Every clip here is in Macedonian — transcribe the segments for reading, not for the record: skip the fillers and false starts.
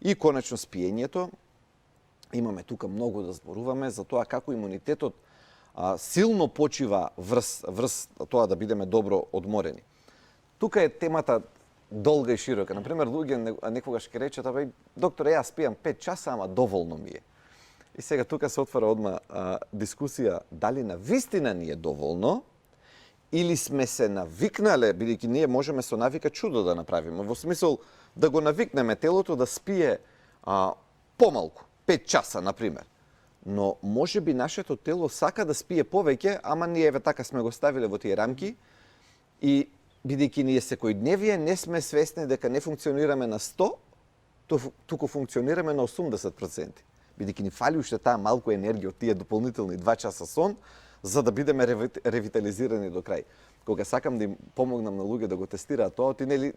И конечно спиењето, имаме тука многу да зборуваме за тоа како имунитетот силно почива врз тоа да бидеме добро одморени. Тука е темата долга и широка. Например, луѓе некогаш ќе речат: "Абе, докторе, јас спијам 5 часа, ама доволно ми е." И сега тука се отвара одма дискусија дали на вистина ни е доволно или сме се навикнале, бидејќи ние можеме со навика чудо да направиме, во смисол да го навикнеме телото да спие помалку, 5 часа, например. Но може би нашето тело сака да спие повеќе, ама ние еве така сме го ставиле во тие рамки и бидејќи ние секојдневие не сме свесни дека не функционираме на 100, туку функционираме на 80%. Бидејќи ни фали уште таа малку енергија од тие дополнителни 2 часа сон, за да бидеме ревитализирани до крај. Кога сакам да им помогнам на луѓе да го тестираат тоа, ти нели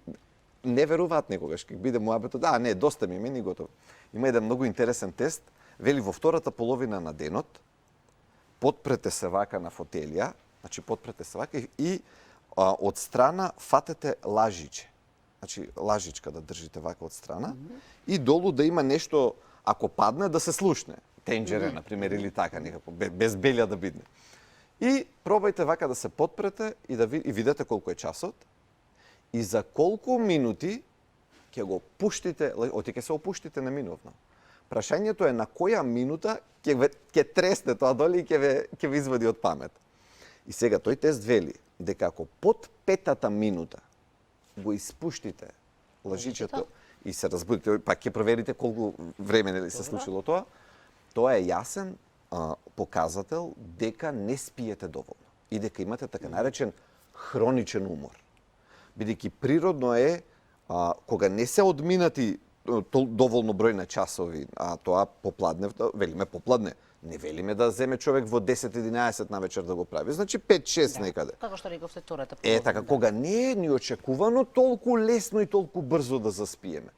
не веруваат некогаш, ќе биде муабетот: "Не, доста ми е, мени готово." Има еден многу интересен тест, вели во втората половина на денот, потпрете се вака на фотелија, значи потпрете се вака и од страна фатете лажиче. Значи лажичка да држите вака од страна и долу да има нешто, ако падне, да се слушне. Тенџере, например, или така некако, без белја да бидне. И пробајте вака да се потпрете и да видите колку е часот и за колку минути ќе го пуштите, ќе се опуштите неминовно. Прашањето е на која минута ќе тресне тоа доле и ќе ви извади од памет. И сега тој тест вели дека ако под 5-та минута го испуштите лажичето и се разбудите, па ќе проверите колку време нели се случило тоа, тоа е јасен показател дека не спиете доволно и дека имате така наречен хроничен умор. Бидејќи природно е кога не се одминати доволно број на часови, а тоа попладне, велиме попладне, не велиме да земе човек во 10-11 на вечер да го прави, значи 5-6 некаде. Како што рековте втората половина. Така, кога не е ни очекувано толку лесно и толку брзо да заспиеме.